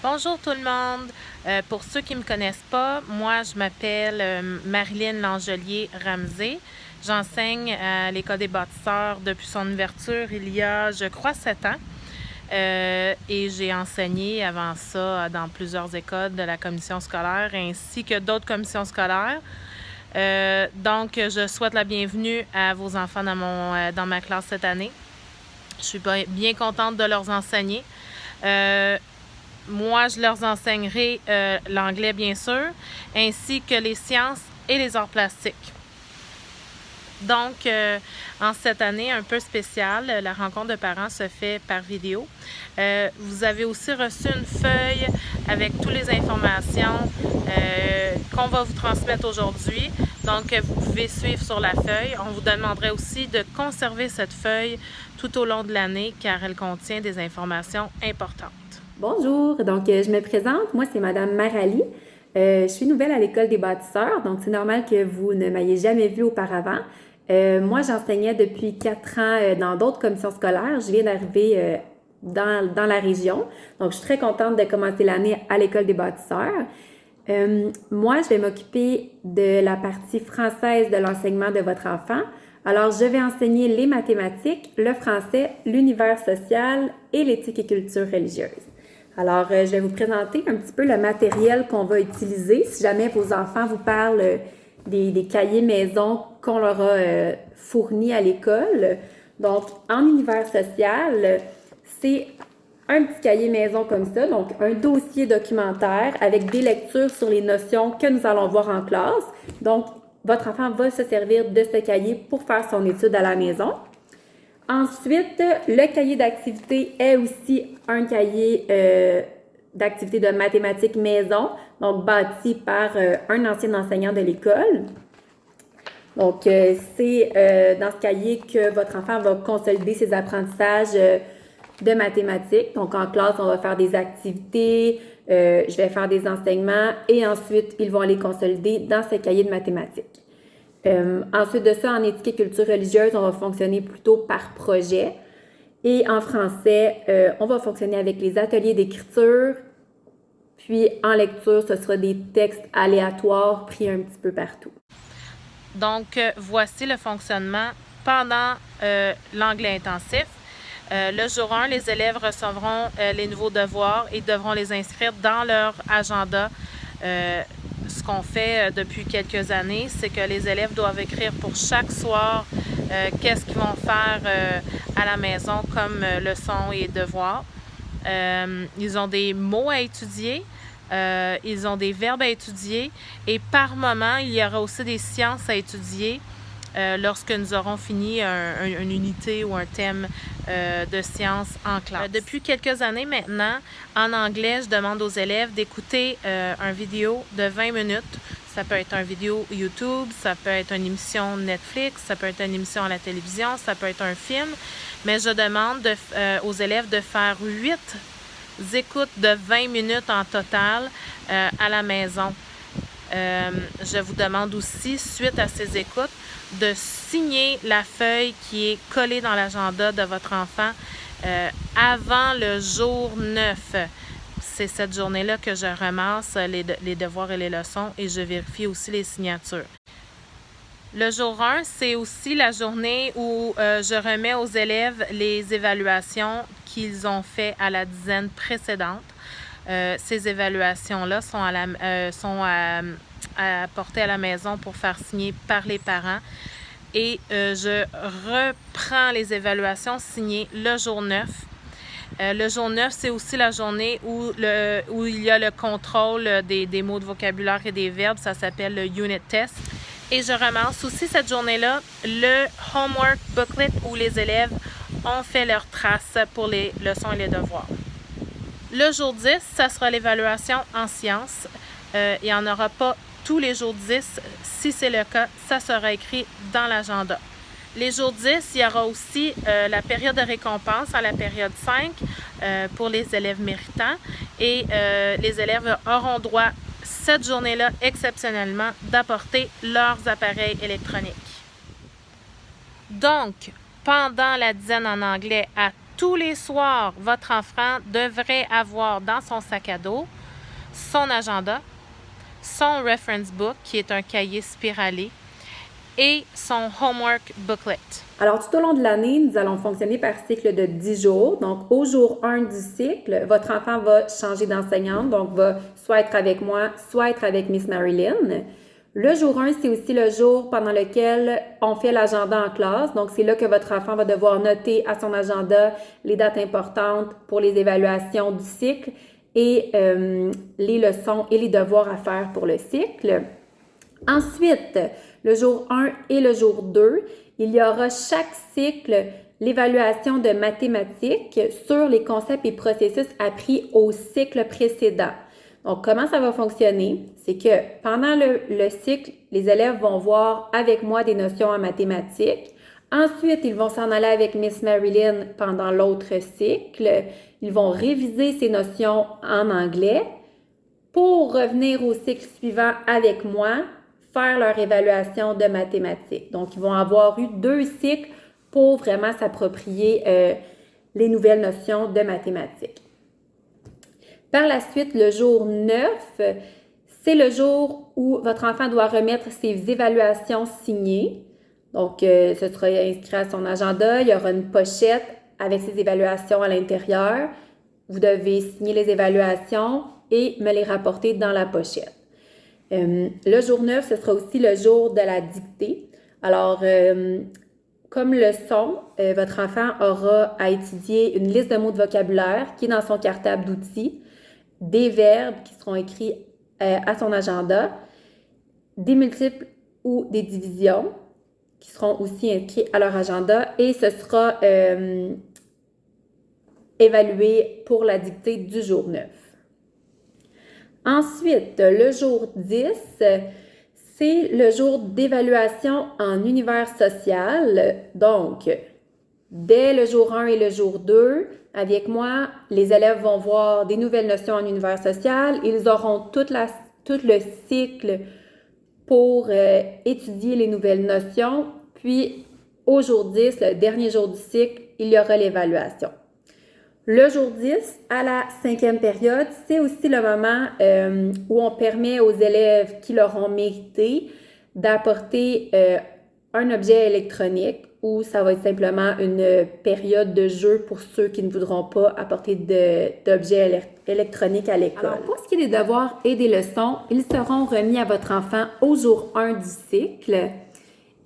Bonjour tout le monde. Pour ceux qui ne me connaissent pas, moi je m'appelle Marilyn Langelier-Ramsey. J'enseigne à l'École des bâtisseurs depuis son ouverture il y a, je crois, 7 ans. Et j'ai enseigné avant ça dans plusieurs écoles de la commission scolaire ainsi que d'autres commissions scolaires. Donc, je souhaite la bienvenue à vos enfants dans ma classe cette année. Je suis bien contente de leur enseigner. Moi, je leur enseignerai l'anglais, bien sûr, ainsi que les sciences et les arts plastiques. Donc, en cette année un peu spéciale, la rencontre de parents se fait par vidéo. Vous avez aussi reçu une feuille avec toutes les informations qu'on va vous transmettre aujourd'hui. Donc, vous pouvez suivre sur la feuille. On vous demanderait aussi de conserver cette feuille tout au long de l'année car elle contient des informations importantes. Bonjour, je me présente, moi c'est Madame Marali. Je suis nouvelle à l'École des bâtisseurs, donc c'est normal que vous ne m'ayez jamais vue auparavant. Moi j'enseignais depuis 4 ans dans d'autres commissions scolaires. Je viens d'arriver dans la région, donc je suis très contente de commencer l'année à l'École des bâtisseurs. Moi, je vais m'occuper de la partie française de l'enseignement de votre enfant. Alors, je vais enseigner les mathématiques, le français, l'univers social et l'éthique et culture religieuse. Alors, je vais vous présenter un petit peu le matériel qu'on va utiliser si jamais vos enfants vous parlent des cahiers maison qu'on leur a fournis à l'école. Donc, en univers social, c'est un petit cahier maison comme ça, donc un dossier documentaire avec des lectures sur les notions que nous allons voir en classe. Donc, votre enfant va se servir de ce cahier pour faire son étude à la maison. Ensuite, le cahier d'activité est aussi un cahier d'activité de mathématiques maison, donc bâti par un ancien enseignant de l'école. Donc, c'est dans ce cahier que votre enfant va consolider ses apprentissages de mathématiques. Donc, en classe, on va faire des activités, je vais faire des enseignements et ensuite, ils vont les consolider dans ce cahier de mathématiques. Ensuite de ça, en éthique et culture religieuse, on va fonctionner plutôt par projet. Et en français, on va fonctionner avec les ateliers d'écriture. Puis en lecture, ce sera des textes aléatoires pris un petit peu partout. Donc, voici le fonctionnement pendant l'anglais intensif. Le jour 1, les élèves recevront les nouveaux devoirs et devront les inscrire dans leur agenda. Ce qu'on fait depuis quelques années, c'est que les élèves doivent écrire pour chaque soir qu'est-ce qu'ils vont faire à la maison comme leçons et devoirs. Ils ont des mots à étudier. Ils ont des verbes à étudier et par moment, il y aura aussi des sciences à étudier lorsque nous aurons fini une unité ou un thème de sciences en classe. Depuis quelques années maintenant, en anglais, je demande aux élèves d'écouter une vidéo de 20 minutes. Ça peut être une vidéo YouTube, ça peut être une émission Netflix, ça peut être une émission à la télévision, ça peut être un film, mais je demande aux élèves de faire 8 écoutes de 20 minutes en total à la maison. Je vous demande aussi, suite à ces écoutes, de signer la feuille qui est collée dans l'agenda de votre enfant avant le jour 9. C'est cette journée-là que je ramasse les devoirs et les leçons et je vérifie aussi les signatures. Le jour 1, c'est aussi la journée où je remets aux élèves les évaluations qu'ils ont fait à la dizaine précédente. Ces évaluations-là sont à porter à la maison pour faire signer par les parents. Et je reprends les évaluations signées le jour 9. Le jour 9, c'est aussi la journée où il y a le contrôle des mots de vocabulaire et des verbes. Ça s'appelle le unit test. Et je ramasse aussi cette journée-là le homework booklet où les élèves ont fait leurs traces pour les leçons et les devoirs. Le jour 10, ça sera l'évaluation en sciences. Il n'y en aura pas tous les jours 10. Si c'est le cas, ça sera écrit dans l'agenda. Les jours 10, il y aura aussi la période de récompense à la période 5 pour les élèves méritants. Et les élèves auront droit cette journée-là, exceptionnellement, d'apporter leurs appareils électroniques. Donc, pendant la dizaine en anglais, à tous les soirs, votre enfant devrait avoir dans son sac à dos son agenda, son reference book, qui est un cahier spiralé, et son homework booklet. Alors, tout au long de l'année, nous allons fonctionner par cycle de 10 jours. Donc, au jour 1 du cycle, votre enfant va changer d'enseignante, donc va soit être avec moi, soit être avec Miss Marilyn. Le jour 1, c'est aussi le jour pendant lequel on fait l'agenda en classe. Donc, c'est là que votre enfant va devoir noter à son agenda les dates importantes pour les évaluations du cycle et les leçons et les devoirs à faire pour le cycle. Ensuite, le jour 1 et le jour 2, il y aura chaque cycle l'évaluation de mathématiques sur les concepts et processus appris au cycle précédent. Donc, comment ça va fonctionner? C'est que pendant le cycle, les élèves vont voir avec moi des notions en mathématiques. Ensuite, ils vont s'en aller avec Miss Marilyn pendant l'autre cycle. Ils vont réviser ces notions en anglais pour revenir au cycle suivant avec moi, faire leur évaluation de mathématiques. Donc, ils vont avoir eu 2 cycles pour vraiment s'approprier les nouvelles notions de mathématiques. Par la suite, le jour 9, c'est le jour où votre enfant doit remettre ses évaluations signées. Donc, ce sera inscrit à son agenda. Il y aura une pochette avec ses évaluations à l'intérieur. Vous devez signer les évaluations et me les rapporter dans la pochette. Le jour 9, ce sera aussi le jour de la dictée. Alors, comme leçon, votre enfant aura à étudier une liste de mots de vocabulaire qui est dans son cartable d'outils, des verbes qui seront écrits à son agenda, des multiples ou des divisions qui seront aussi inscrits à leur agenda et ce sera évalué pour la dictée du jour 9. Ensuite, le jour 10, c'est le jour d'évaluation en univers social. Donc, dès le jour 1 et le jour 2, avec moi, les élèves vont voir des nouvelles notions en univers social. Ils auront tout le cycle pour étudier les nouvelles notions. Puis, au jour 10, le dernier jour du cycle, il y aura l'évaluation. Le jour 10, à la 5e période, c'est aussi le moment où on permet aux élèves qui l'auront mérité d'apporter un objet électronique ou ça va être simplement une période de jeu pour ceux qui ne voudront pas apporter d'objets électroniques à l'école. Alors, pour ce qui est des devoirs et des leçons, ils seront remis à votre enfant au jour 1 du cycle.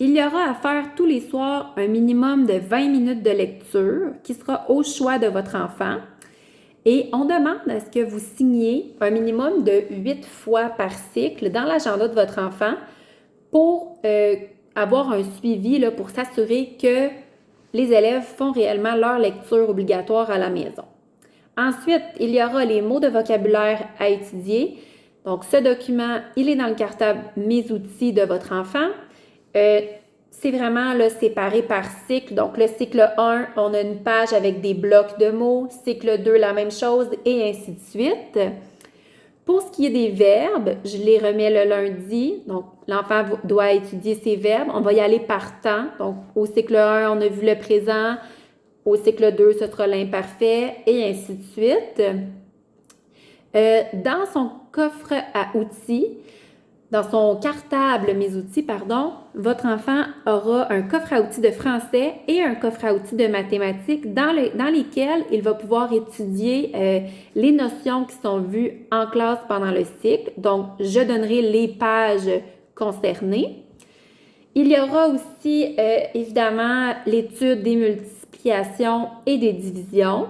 Il y aura à faire tous les soirs un minimum de 20 minutes de lecture qui sera au choix de votre enfant. Et on demande à ce que vous signiez un minimum de 8 fois par cycle dans l'agenda de votre enfant pour avoir un suivi là, pour s'assurer que les élèves font réellement leur lecture obligatoire à la maison. Ensuite, il y aura les mots de vocabulaire à étudier. Donc, ce document, il est dans le cartable Mes outils de votre enfant. C'est vraiment là, séparé par cycle. Donc, le cycle 1, on a une page avec des blocs de mots. Cycle 2, la même chose, et ainsi de suite. Pour ce qui est des verbes, je les remets le lundi. Donc, l'enfant doit étudier ses verbes. On va y aller par temps. Donc, au cycle 1, on a vu le présent. Au cycle 2, ce sera l'imparfait, et ainsi de suite. Dans son coffre à outils, dans son cartable Mes outils, pardon, votre enfant aura un coffre à outils de français et un coffre à outils de mathématiques dans lesquels il va pouvoir étudier les notions qui sont vues en classe pendant le cycle. Donc, je donnerai les pages concernées. Il y aura aussi, évidemment, l'étude des multiplications et des divisions.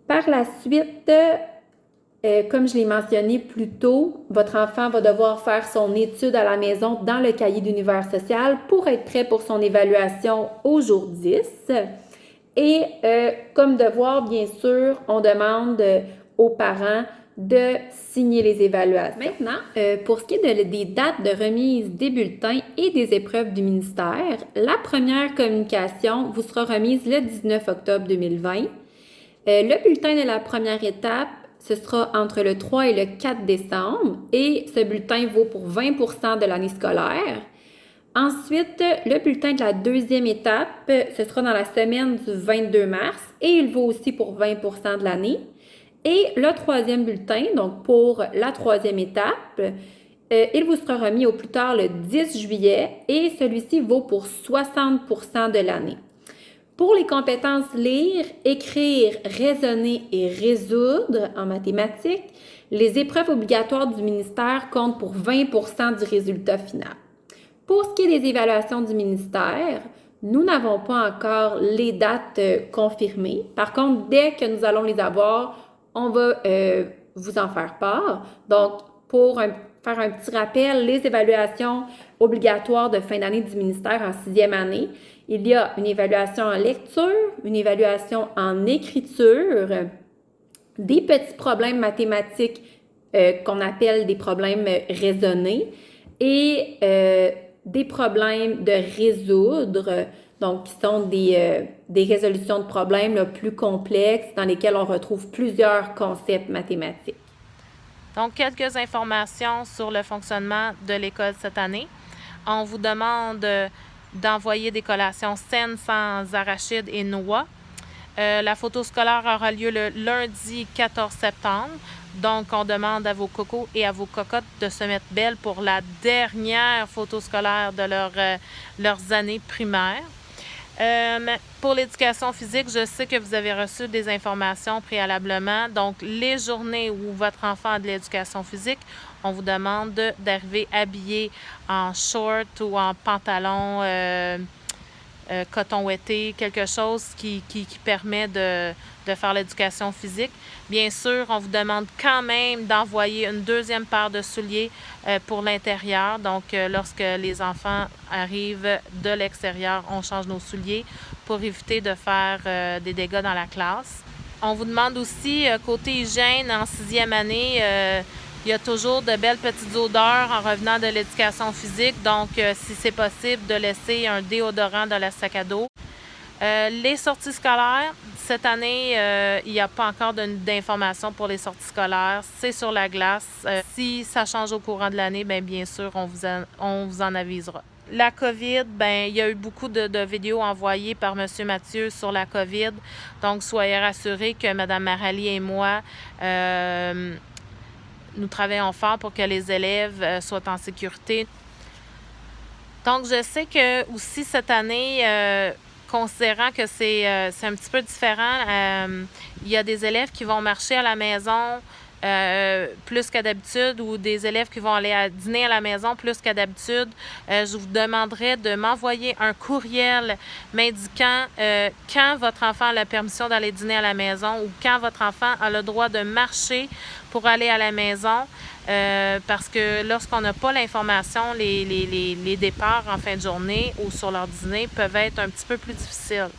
Par la suite, comme je l'ai mentionné plus tôt, votre enfant va devoir faire son étude à la maison dans le cahier d'univers social pour être prêt pour son évaluation au jour 10. Et comme devoir, bien sûr, on demande aux parents de signer les évaluations. Maintenant, pour ce qui est des dates de remise des bulletins et des épreuves du ministère, la première communication vous sera remise le 19 octobre 2020. Le bulletin de la première étape, ce sera entre le 3 et le 4 décembre et ce bulletin vaut pour 20% de l'année scolaire. Ensuite, le bulletin de la deuxième étape, ce sera dans la semaine du 22 mars et il vaut aussi pour 20% de l'année. Et le troisième bulletin, donc pour la troisième étape, il vous sera remis au plus tard le 10 juillet et celui-ci vaut pour 60% de l'année. Pour les compétences lire, écrire, raisonner et résoudre en mathématiques, les épreuves obligatoires du ministère comptent pour 20% du résultat final. Pour ce qui est des évaluations du ministère, nous n'avons pas encore les dates confirmées. Par contre, dès que nous allons les avoir, on va vous en faire part. Donc, pour faire un petit rappel, les évaluations obligatoires de fin d'année du ministère en sixième année, il y a une évaluation en lecture, une évaluation en écriture, des petits problèmes mathématiques qu'on appelle des problèmes raisonnés et des problèmes de résoudre, donc qui sont des résolutions de problèmes là, plus complexes dans lesquels on retrouve plusieurs concepts mathématiques. Donc, quelques informations sur le fonctionnement de l'école cette année. On vous demande d'envoyer des collations saines sans arachides et noix. La photo scolaire aura lieu le lundi 14 septembre. Donc, on demande à vos cocos et à vos cocottes de se mettre belles pour la dernière photo scolaire de leurs années primaires. Pour l'éducation physique, je sais que vous avez reçu des informations préalablement. Donc, les journées où votre enfant a de l'éducation physique, on vous demande d'arriver habillé en short ou en pantalon coton ouaté, quelque chose qui permet de faire l'éducation physique. Bien sûr, on vous demande quand même d'envoyer une deuxième paire de souliers pour l'intérieur. Donc, lorsque les enfants arrivent de l'extérieur, on change nos souliers pour éviter de faire des dégâts dans la classe. On vous demande aussi, côté hygiène, en sixième année, il y a toujours de belles petites odeurs en revenant de l'éducation physique. Donc, si c'est possible, de laisser un déodorant dans le sac à dos. Les sorties scolaires, cette année, il n'y a pas encore d'informations pour les sorties scolaires. C'est sur la glace. Si ça change au courant de l'année, bien sûr, on vous en avisera. La COVID, il y a eu beaucoup de vidéos envoyées par M. Mathieu sur la COVID. Donc, soyez rassurés que Mme Marali et moi, nous travaillons fort pour que les élèves soient en sécurité. Donc, je sais que aussi cette année, considérant que c'est un petit peu différent, il y a des élèves qui vont marcher à la maison plus qu'à d'habitude ou des élèves qui vont aller dîner à la maison plus qu'à d'habitude. Je vous demanderai de m'envoyer un courriel m'indiquant quand votre enfant a la permission d'aller dîner à la maison ou quand votre enfant a le droit de marcher pour aller à la maison. Parce que lorsqu'on n'a pas l'information, les départs en fin de journée ou sur leur dîner peuvent être un petit peu plus difficiles.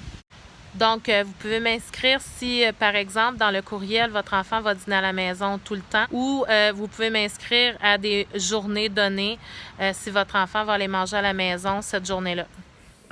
Donc, vous pouvez m'inscrire si, par exemple, dans le courriel, votre enfant va dîner à la maison tout le temps ou vous pouvez m'inscrire à des journées données si votre enfant va aller manger à la maison cette journée-là.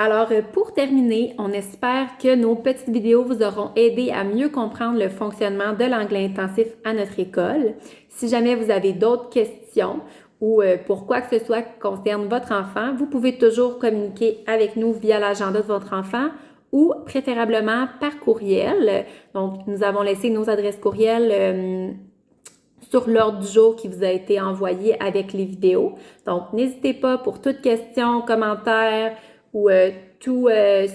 Alors, pour terminer, on espère que nos petites vidéos vous auront aidé à mieux comprendre le fonctionnement de l'anglais intensif à notre école. Si jamais vous avez d'autres questions ou pour quoi que ce soit qui concerne votre enfant, vous pouvez toujours communiquer avec nous via l'agenda de votre enfant ou préférablement par courriel. Donc, nous avons laissé nos adresses courriel sur l'ordre du jour qui vous a été envoyé avec les vidéos. Donc, n'hésitez pas pour toute question, commentaire ou tout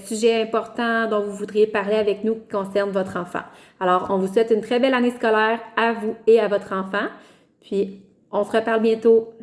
sujet important dont vous voudriez parler avec nous qui concerne votre enfant. Alors, on vous souhaite une très belle année scolaire à vous et à votre enfant. Puis, on se reparle bientôt.